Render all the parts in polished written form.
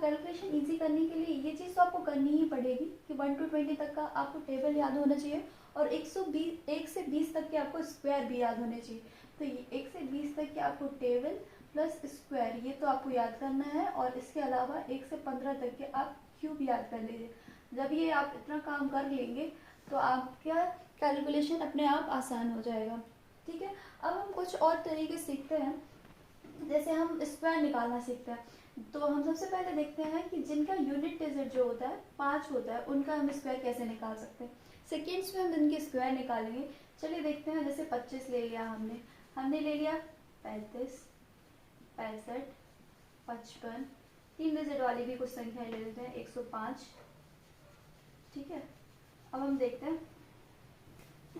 Calculation easy करने के लिए ये चीज़ तो आपको करनी ही पड़ेगी कि 1 to 20 तक का आपको टेबल याद होना चाहिए और 1 से 20 तक के आपको स्क्वायर भी याद होने चाहिए। तो ये 1 से 20 तक के आपको टेबल प्लस स्क्वायर ये तो आपको याद करना है, और इसके अलावा 1 से 15 तक के आप क्यूब याद कर लीजिए। जब ये आप इतना काम कर लेंगे तो आपका कैलकुलेशन अपने आप आसान हो जाएगा। ठीक है, अब हम कुछ और तरीके सीखते हैं। जैसे हम स्क्वायर निकालना सीखते हैं, तो हम सबसे पहले देखते हैं कि जिनका यूनिट डिजिट जो होता है 5 होता है उनका हम स्क्वायर कैसे निकाल सकते हैं। सेकेंड्स में हम इनके स्क्वायर निकालेंगे। चलिए देखते हैं। जैसे 25 ले लिया हमने ले लिया 35, 65, 55, 3 डिजिट वाली भी कुछ संख्या ले लेते हैं 105। ठीक है, अब हम देखते हैं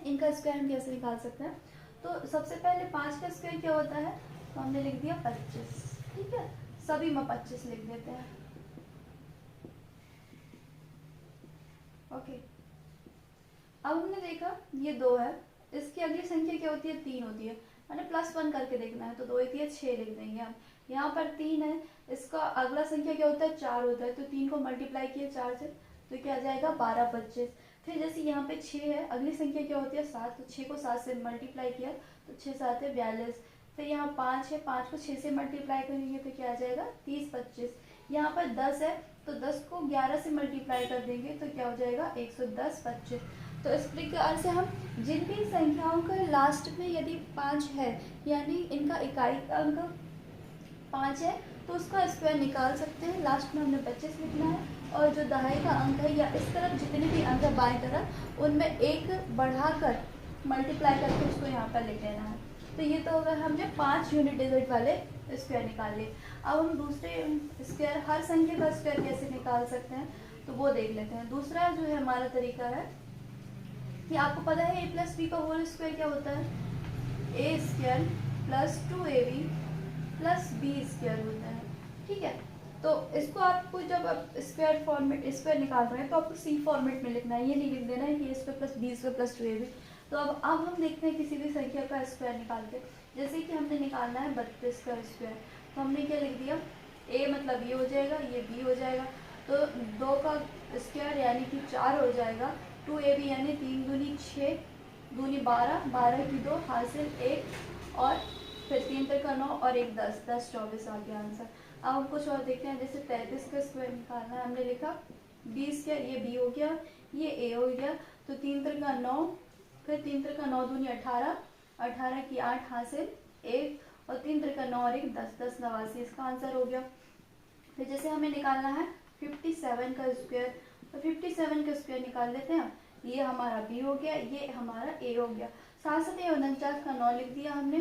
इनका स्क्वायर हम कैसे निकाल सकते हैं। तो सबसे पहले 5 का स्क्वायर क्या होता है, तो हमने लिख दिया 25। ठीक है, सभी में 25 लिख देते हैं। ओके, अब हमने देखा ये 2 है, इसकी अगली संख्या क्या होती है, 3 होती है। मैंने +1 करके देखना है तो 2 होती है 6 लिख देंगे हम। यहाँ पर 3 है, इसका अगला संख्या क्या होता है, 4 होता है। तो 3 को मल्टीप्लाई किया 4 से तो क्या आ जाएगा 12, 25। फिर जैसे यहाँ पे 6 है, अगली संख्या क्या होती है 7, तो 6 को 7 से मल्टीप्लाई किया तो 6 7 है 42। फिर यहाँ 5 है, 5 को 6 से मल्टीप्लाई करेंगे तो क्या आ जाएगा 30, 25। यहाँ पर 10 है तो 10 को 11 से मल्टीप्लाई कर देंगे तो क्या हो जाएगा 110, 25। तो इस प्रकार से हम जिन भी संख्याओं का लास्ट में यदि 5 है, यानी इनका इकाई का अंक 5 है, तो उसका स्क्वायर निकाल सकते हैं। लास्ट में हमने 25 लिखना है, और जो दहाई का अंक है या इस तरफ जितने भी अंक है बाएं तरफ, उनमें एक बढ़ाकर मल्टीप्लाई करके उसको यहाँ पर लिख लेना है। तो ये तो अगर हमने 5 यूनिट डिजिट वाले स्क्वायर निकाल लिए। अब हम दूसरे स्क्वायर, हर संख्या का स्क्वायर कैसे निकाल सकते हैं तो वो देख लेते हैं। दूसरा जो है हमारा तरीका है कि आपको पता है a प्लस बी का होल स्क्वायर क्या होता है, a square plus 2ab plus B square होता है। ठीक है, तो इसको आपको जब आप स्क्वायर निकाल रहे हैं तो आपको सी फॉर्मेट में लिखना है, ये नहीं लिख देना है कि a square plus B square plus 2ab। तो अब हम देखते हैं किसी भी संख्या का स्क्वायर निकालते। जैसे कि हमने निकालना है 32 का स्क्वायर, तो हमने क्या लिख दिया, a मतलब ये हो जाएगा, ये b हो जाएगा, तो 2 का स्क्वायर यानी कि 4 हो जाएगा। 2ab यानी 3 दूनी 6, दूनी 12, 12 की 2 हासिल 1, और फिर 3 का 9 और 1 10, 10 24 आ गया आंसर। अब हम कुछ और देखते हैं। जैसे 33 का स्क्वायर निकालना है, हमने लिखा b स्क्वायर, ये b हो गया, ये a हो गया, तो 3 का 9, फिर 3 का 9 दूनी 18, 18 की 8 हासिल 1, और 3 का 9 और 1 10, 10 89, इसका आंसर हो गया। फिर जैसे हमें निकालना है 57 का स्क्वायर, तो 57 का स्क्वायर निकाल लेते हैं। ये हमारा b हो गया, ये हमारा a हो गया। साथ साथ 49 का 9 लिख दिया हमने,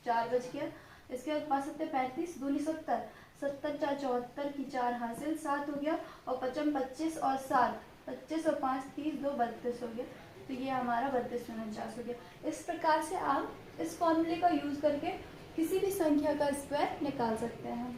4 बच गया। इसके बाद 65 35 दूनी 70, 70 4 74 की 4 हासिल 7 हो गया, और 55 25 और 7, 25 और 5 30, 2 32 हो गया। तो ये हमारा 32 49 हो गया। इस प्रकार से आप इस फॉर्मूले का यूज करके किसी भी संख्या का स्क्वायर निकाल सकते हैं।